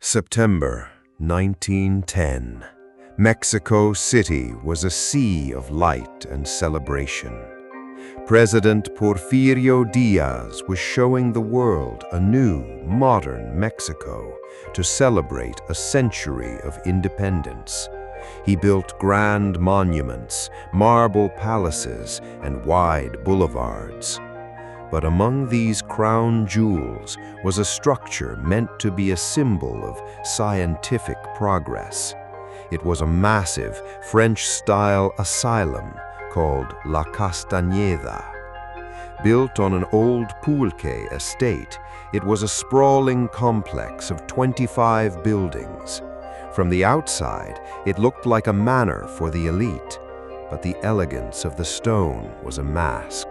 September 1910. Mexico City was a sea of light and celebration. President Porfirio Diaz was showing the world a new, modern Mexico to celebrate a century of independence. He built grand monuments, marble palaces, and wide boulevards. But among these crown jewels was a structure meant to be a symbol of scientific progress. It was a massive French-style asylum called La Castañeda. Built on an old pulque estate, it was a sprawling complex of 25 buildings. From the outside, it looked like a manor for the elite, but the elegance of the stone was a mask.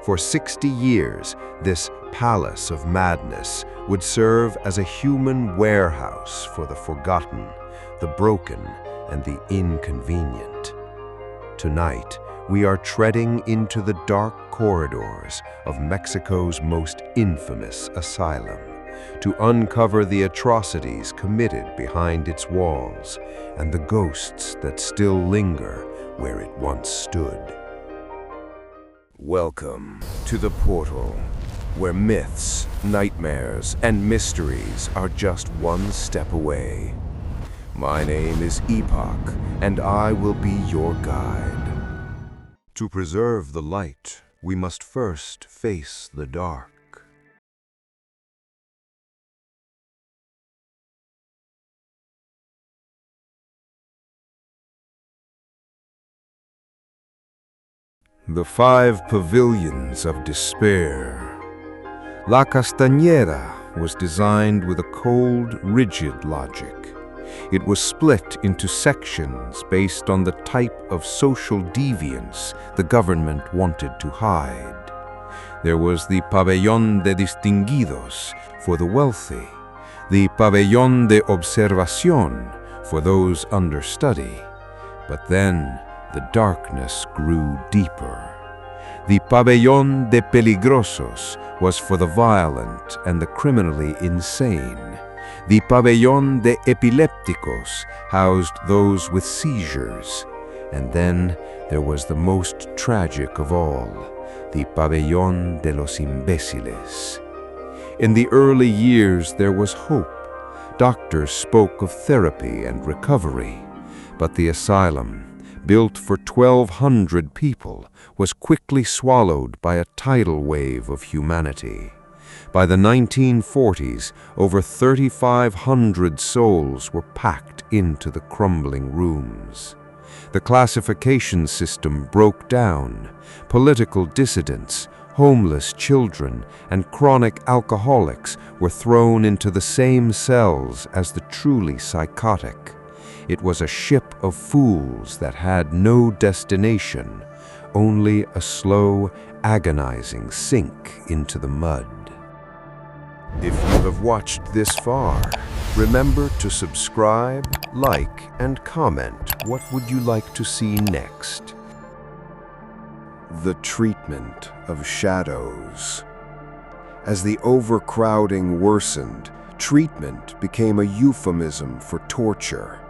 For 60 years, this palace of madness would serve as a human warehouse for the forgotten, the broken, and the inconvenient. Tonight, we are treading into the dark corridors of Mexico's most infamous asylum to uncover the atrocities committed behind its walls and the ghosts that still linger where it once stood. Welcome to the portal, where myths, nightmares, and mysteries are just one step away. My name is Epoch, and I will be your guide. To preserve the light, we must first face the dark. The 5 pavilions of despair. La Castañeda was designed with a cold, rigid logic. It was split into sections based on the type of social deviance the government wanted to hide. There was the Pabellón de Distinguidos for the wealthy, the Pabellón de Observación for those under study. But then the darkness grew deeper. The Pabellón de Peligrosos was for the violent and the criminally insane. The Pabellón de Epilépticos housed those with seizures. And then there was the most tragic of all, the Pabellón de los Imbéciles. In the early years there was hope. Doctors spoke of therapy and recovery. But the asylum, built for 1,200 people, was quickly swallowed by a tidal wave of humanity. By the 1940s, over 3,500 souls were packed into the crumbling rooms. The classification system broke down. Political dissidents, homeless children, and chronic alcoholics were thrown into the same cells as the truly psychotic. It was a ship of fools that had no destination, only a slow, agonizing sink into the mud. If you have watched this far, remember to subscribe, like, and comment. What would you like to see next? The treatment of shadows. As the overcrowding worsened, treatment became a euphemism for torture.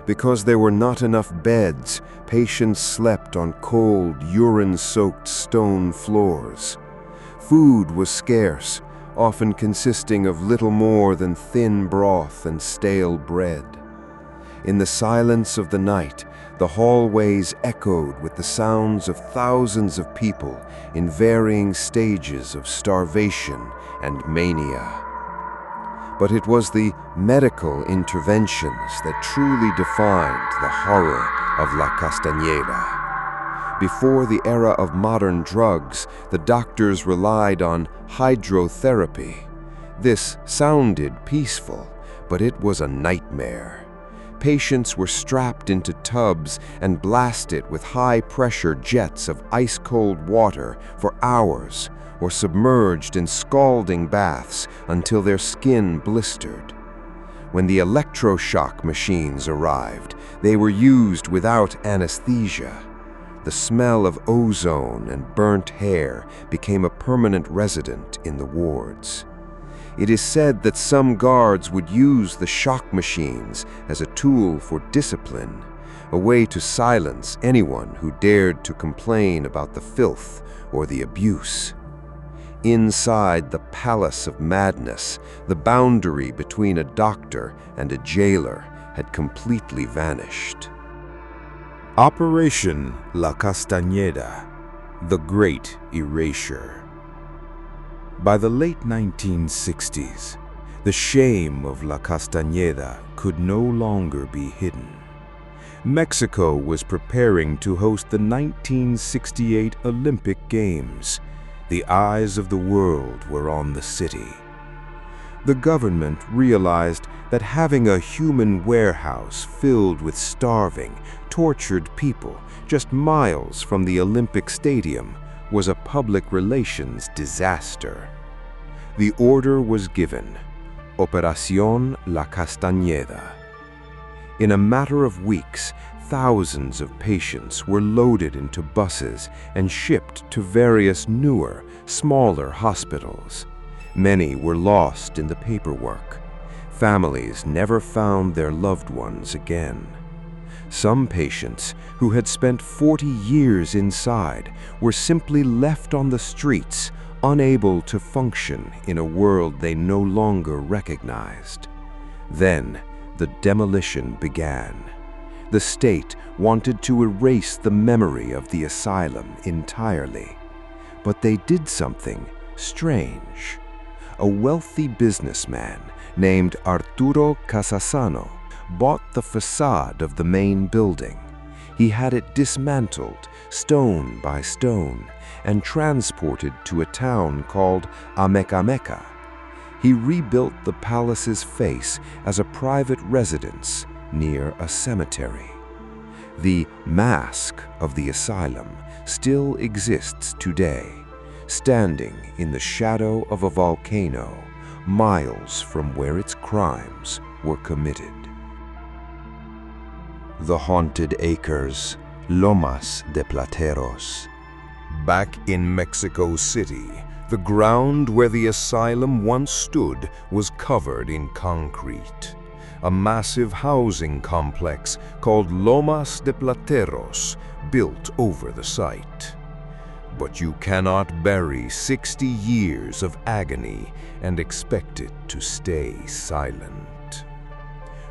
Because there were not enough beds, patients slept on cold, urine-soaked stone floors. Food was scarce, often consisting of little more than thin broth and stale bread. In the silence of the night, the hallways echoed with the sounds of thousands of people in varying stages of starvation and mania. But it was the medical interventions that truly defined the horror of La Castañeda. Before the era of modern drugs, the doctors relied on hydrotherapy. This sounded peaceful, but it was a nightmare. Patients were strapped into tubs and blasted with high-pressure jets of ice-cold water for hours, or submerged in scalding baths until their skin blistered. When the electroshock machines arrived, they were used without anesthesia. The smell of ozone and burnt hair became a permanent resident in the wards. It is said that some guards would use the shock machines as a tool for discipline, a way to silence anyone who dared to complain about the filth or the abuse. Inside the Palace of Madness, the boundary between a doctor and a jailer had completely vanished. Operation La Castañeda, the Great Erasure. By the late 1960s, the shame of La Castañeda could no longer be hidden. Mexico was preparing to host the 1968 Olympic Games. The eyes of the world were on the city. The government realized that having a human warehouse filled with starving, tortured people just miles from the Olympic Stadium was a public relations disaster. The order was given, Operación La Castañeda. In a matter of weeks, thousands of patients were loaded into buses and shipped to various newer, smaller hospitals. Many were lost in the paperwork. Families never found their loved ones again. Some patients, who had spent 40 years inside, were simply left on the streets, unable to function in a world they no longer recognized. Then, the demolition began. The state wanted to erase the memory of the asylum entirely. But they did something strange. A wealthy businessman named Arturo Casasano bought the facade of the main building. He had it dismantled, stone by stone, and transported to a town called Amecameca. He rebuilt the palace's face as a private residence near a cemetery. The mask of the asylum still exists today, standing in the shadow of a volcano, miles from where its crimes were committed. The haunted acres, Lomas de Plateros. Back in Mexico City, the ground where the asylum once stood was covered in concrete. A massive housing complex called Lomas de Plateros built over the site. But you cannot bury 60 years of agony and expect it to stay silent.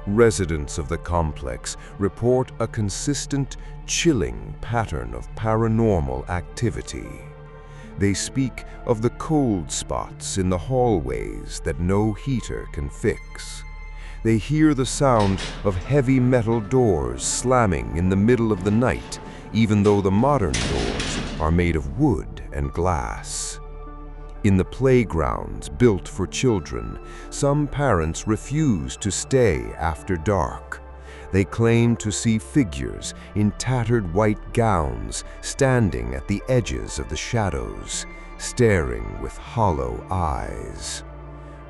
Residents of the complex report a consistent, chilling pattern of paranormal activity. They speak of the cold spots in the hallways that no heater can fix. They hear the sound of heavy metal doors slamming in the middle of the night, even though the modern doors are made of wood and glass. In the playgrounds built for children, some parents refuse to stay after dark. They claim to see figures in tattered white gowns standing at the edges of the shadows, staring with hollow eyes.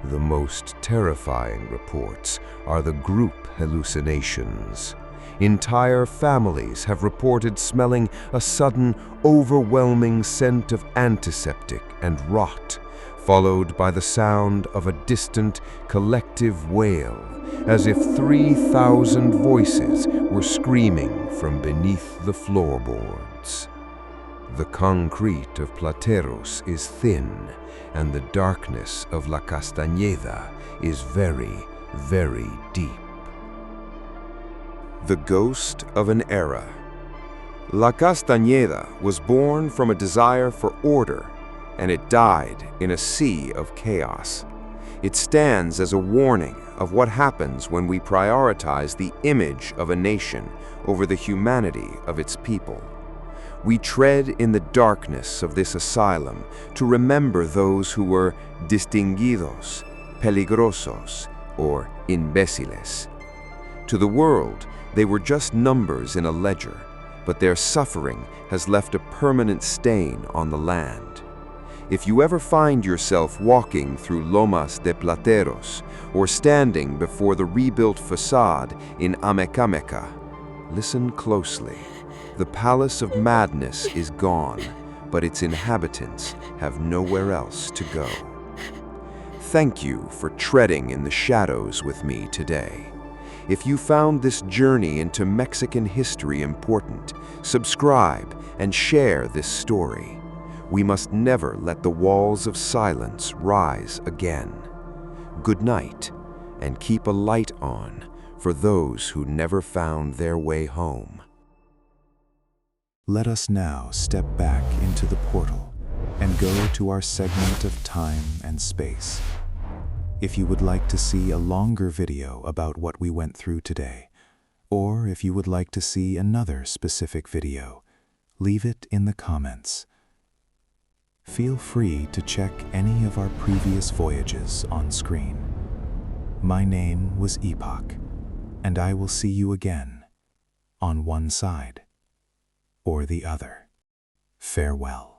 The most terrifying reports are the group hallucinations. Entire families have reported smelling a sudden, overwhelming scent of antiseptic and rot, followed by the sound of a distant, collective wail, as if 3,000 voices were screaming from beneath the floorboards. The concrete of Plateros is thin, and the darkness of La Castañeda is very, very deep. The ghost of an era. La Castañeda was born from a desire for order, and it died in a sea of chaos. It stands as a warning of what happens when we prioritize the image of a nation over the humanity of its people. We tread in the darkness of this asylum to remember those who were distinguidos, peligrosos, or imbéciles. To the world, they were just numbers in a ledger, but their suffering has left a permanent stain on the land. If you ever find yourself walking through Lomas de Plateros or standing before the rebuilt facade in Amecameca, listen closely. The Palace of Madness is gone, but its inhabitants have nowhere else to go. Thank you for treading in the shadows with me today. If you found this journey into Mexican history important, subscribe and share this story. We must never let the walls of silence rise again. Good night, and keep a light on for those who never found their way home. Let us now step back into the portal and go to our segment of time and space. If you would like to see a longer video about what we went through today, or if you would like to see another specific video, leave it in the comments. Feel free to check any of our previous voyages on screen. My name was Epoch, and I will see you again on one side or the other. Farewell.